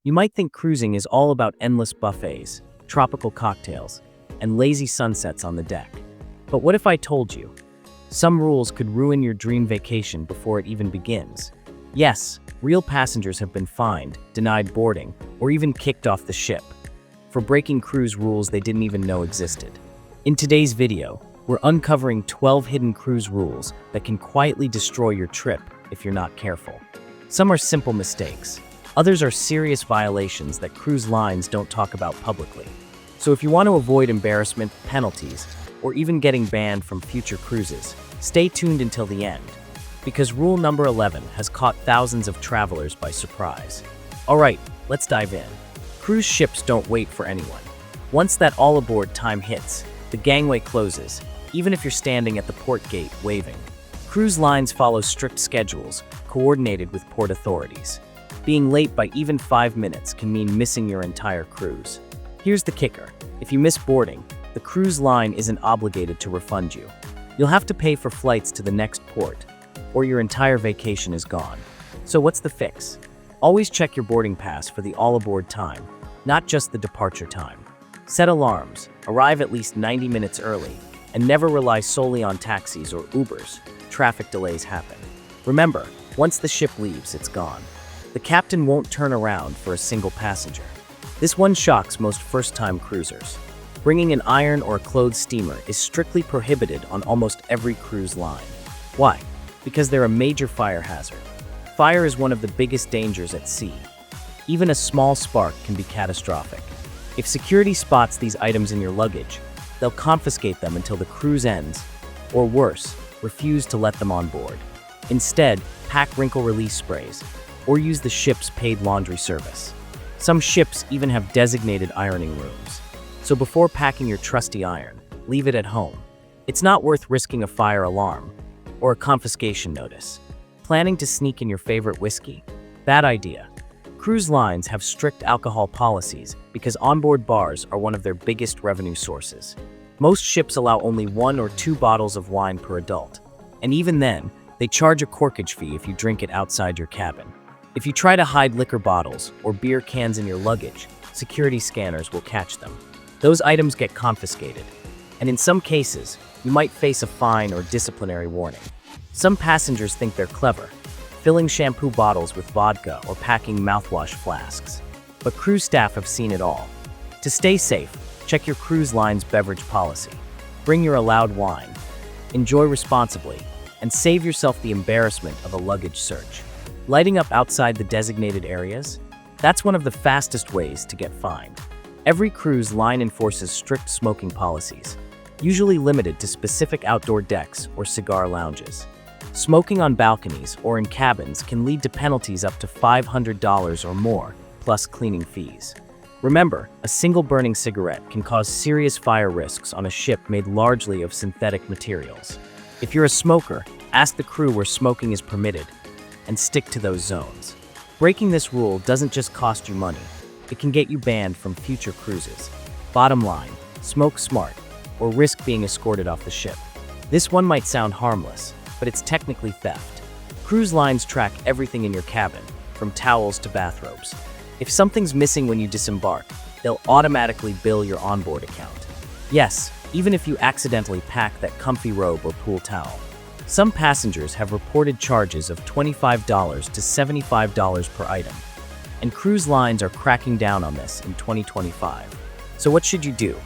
You might think cruising is all about endless buffets, tropical cocktails, and lazy sunsets on the deck. But what if I told you? Some rules could ruin your dream vacation before it even begins. Yes, real passengers have been fined, denied boarding, or even kicked off the ship for breaking cruise rules they didn't even know existed. In today's video, we're uncovering 12 hidden cruise rules that can quietly destroy your trip if you're not careful. Some are simple mistakes. Others are serious violations that cruise lines don't talk about publicly. So if you want to avoid embarrassment, penalties, or even getting banned from future cruises, stay tuned until the end, because rule number 11 has caught thousands of travelers by surprise. Alright, let's dive in. Cruise ships don't wait for anyone. Once that all-aboard time hits, the gangway closes, even if you're standing at the port gate waving. Cruise lines follow strict schedules, coordinated with port authorities. Being late by even 5 minutes can mean missing your entire cruise. Here's the kicker. If you miss boarding, the cruise line isn't obligated to refund you. You'll have to pay for flights to the next port, or your entire vacation is gone. So what's the fix? Always check your boarding pass for the all-aboard time, not just the departure time. Set alarms, arrive at least 90 minutes early, and never rely solely on taxis or Ubers. Traffic delays happen. Remember, once the ship leaves, it's gone. The captain won't turn around for a single passenger. This one shocks most first-time cruisers. Bringing an iron or a clothes steamer is strictly prohibited on almost every cruise line. Why? Because they're a major fire hazard. Fire is one of the biggest dangers at sea. Even a small spark can be catastrophic. If security spots these items in your luggage, they'll confiscate them until the cruise ends, or worse, refuse to let them on board. Instead, pack wrinkle release sprays, or use the ship's paid laundry service. Some ships even have designated ironing rooms. So before packing your trusty iron, leave it at home. It's not worth risking a fire alarm or a confiscation notice. Planning to sneak in your favorite whiskey? Bad idea. Cruise lines have strict alcohol policies because onboard bars are one of their biggest revenue sources. Most ships allow only 1 or 2 bottles of wine per adult, and even then, they charge a corkage fee if you drink it outside your cabin. If you try to hide liquor bottles or beer cans in your luggage, security scanners will catch them. Those items get confiscated, and in some cases, you might face a fine or disciplinary warning. Some passengers think they're clever, filling shampoo bottles with vodka or packing mouthwash flasks. But cruise staff have seen it all. To stay safe, check your cruise line's beverage policy. Bring your allowed wine, enjoy responsibly, and save yourself the embarrassment of a luggage search. Lighting up outside the designated areas? That's one of the fastest ways to get fined. Every cruise line enforces strict smoking policies, usually limited to specific outdoor decks or cigar lounges. Smoking on balconies or in cabins can lead to penalties up to $500 or more, plus cleaning fees. Remember, a single burning cigarette can cause serious fire risks on a ship made largely of synthetic materials. If you're a smoker, ask the crew where smoking is permitted, and stick to those zones. Breaking this rule doesn't just cost you money, it can get you banned from future cruises. Bottom line, smoke smart, or risk being escorted off the ship. This one might sound harmless, but it's technically theft. Cruise lines track everything in your cabin, from towels to bathrobes. If something's missing when you disembark, they'll automatically bill your onboard account. Yes, even if you accidentally pack that comfy robe or pool towel. Some passengers have reported charges of $25 to $75 per item, and cruise lines are cracking down on this in 2025. So what should you do?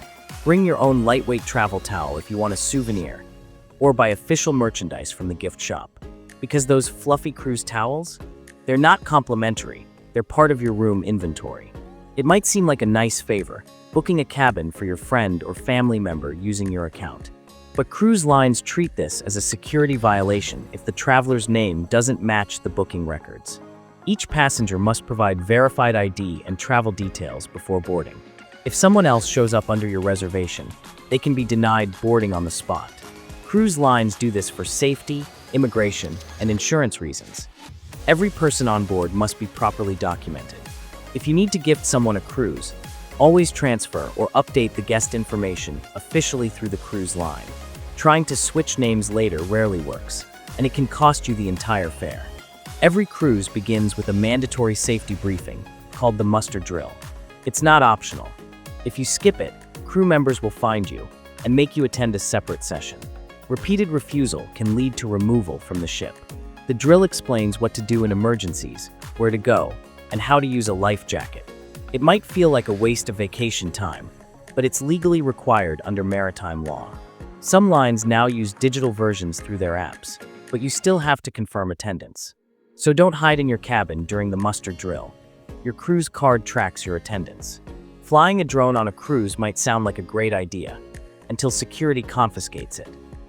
Bring your own lightweight travel towel if you want a souvenir, or buy official merchandise from the gift shop. Because those fluffy cruise towels? They're not complimentary, they're part of your room inventory. It might seem like a nice favor, booking a cabin for your friend or family member using your account. But cruise lines treat this as a security violation if the traveler's name doesn't match the booking records. Each passenger must provide verified ID and travel details before boarding. If someone else shows up under your reservation, they can be denied boarding on the spot. Cruise lines do this for safety, immigration, and insurance reasons. Every person on board must be properly documented. If you need to gift someone a cruise, always transfer or update the guest information officially through the cruise line. Trying to switch names later rarely works, and it can cost you the entire fare. Every cruise begins with a mandatory safety briefing, called the muster drill. It's not optional. If you skip it, crew members will find you and make you attend a separate session. Repeated refusal can lead to removal from the ship. The drill explains what to do in emergencies, where to go, and how to use a life jacket. It might feel like a waste of vacation time, but it's legally required under maritime law. Some lines now use digital versions through their apps, but you still have to confirm attendance. So don't hide in your cabin during the muster drill. Your cruise card tracks your attendance. Flying a drone on a cruise might sound like a great idea, until security confiscates it.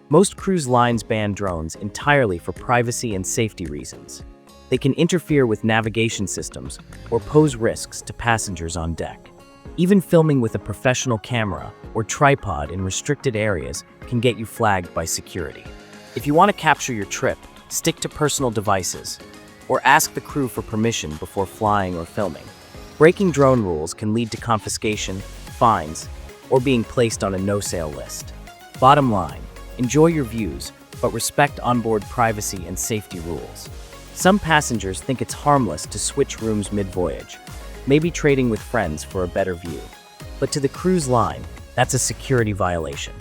Most cruise lines ban drones entirely for privacy and safety reasons. They can interfere with navigation systems or pose risks to passengers on deck. Even filming with a professional camera or tripod in restricted areas can get you flagged by security. If you want to capture your trip, stick to personal devices, or ask the crew for permission before flying or filming. Breaking drone rules can lead to confiscation, fines, or being placed on a no-sail list. Bottom line, enjoy your views, but respect onboard privacy and safety rules. Some passengers think it's harmless to switch rooms mid-voyage, maybe trading with friends for a better view. But to the cruise line, that's a security violation.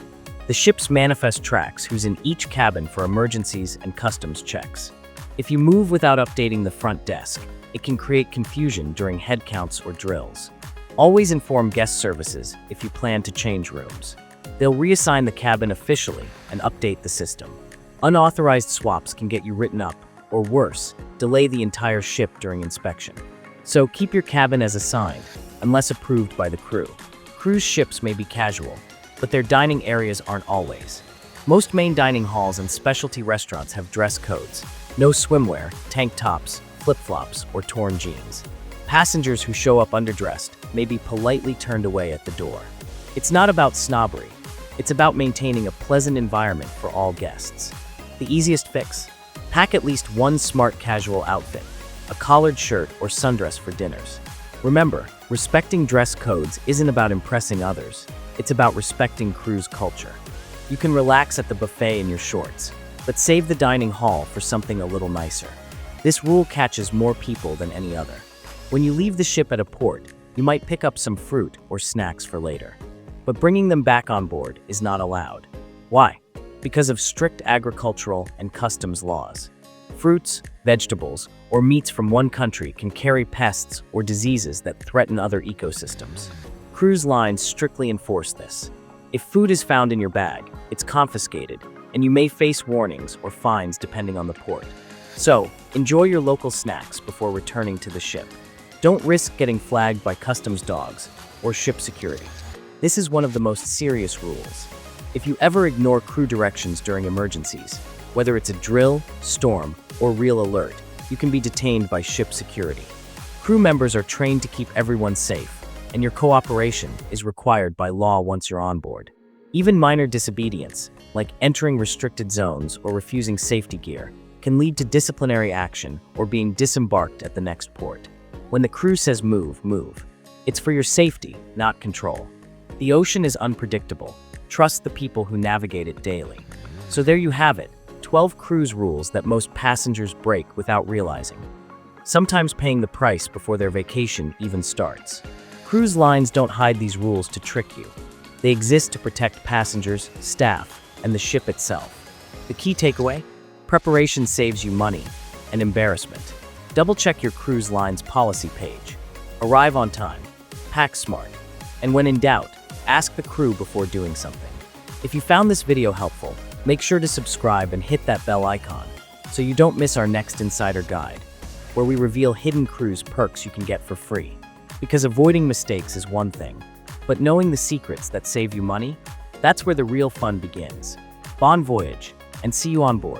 The ship's manifest tracks who's in each cabin for emergencies and customs checks. If you move without updating the front desk, it can create confusion during head counts or drills. Always inform guest services if you plan to change rooms. They'll reassign the cabin officially and update the system. Unauthorized swaps can get you written up, or worse, delay the entire ship during inspection. So keep your cabin as assigned, unless approved by the crew. Cruise ships may be casual, but their dining areas aren't always. Most main dining halls and specialty restaurants have dress codes. No swimwear, tank tops, flip-flops, or torn jeans. Passengers who show up underdressed may be politely turned away at the door. It's not about snobbery. It's about maintaining a pleasant environment for all guests. The easiest fix? Pack at least one smart casual outfit, a collared shirt or sundress for dinners. Remember, respecting dress codes isn't about impressing others. It's about respecting cruise culture. You can relax at the buffet in your shorts, but save the dining hall for something a little nicer. This rule catches more people than any other. When you leave the ship at a port, you might pick up some fruit or snacks for later. But bringing them back on board is not allowed. Why? Because of strict agricultural and customs laws. Fruits, vegetables, or meats from one country can carry pests or diseases that threaten other ecosystems. Cruise lines strictly enforce this. If food is found in your bag, it's confiscated, and you may face warnings or fines depending on the port. So, enjoy your local snacks before returning to the ship. Don't risk getting flagged by customs dogs or ship security. This is one of the most serious rules. If you ever ignore crew directions during emergencies, whether it's a drill, storm, or real alert, you can be detained by ship security. Crew members are trained to keep everyone safe, and your cooperation is required by law once you're on board. Even minor disobedience, like entering restricted zones or refusing safety gear, can lead to disciplinary action or being disembarked at the next port. When the crew says move, move. It's for your safety, not control. The ocean is unpredictable. Trust the people who navigate it daily. So there you have it, 12 cruise rules that most passengers break without realizing, sometimes paying the price before their vacation even starts. Cruise lines don't hide these rules to trick you. They exist to protect passengers, staff, and the ship itself. The key takeaway? Preparation saves you money and embarrassment. Double-check your cruise line's policy page. Arrive on time. Pack smart. And when in doubt, ask the crew before doing something. If you found this video helpful, make sure to subscribe and hit that bell icon so you don't miss our next Insider Guide, where we reveal hidden cruise perks you can get for free. Because avoiding mistakes is one thing, but knowing the secrets that save you money, that's where the real fun begins. Bon voyage, and see you on board.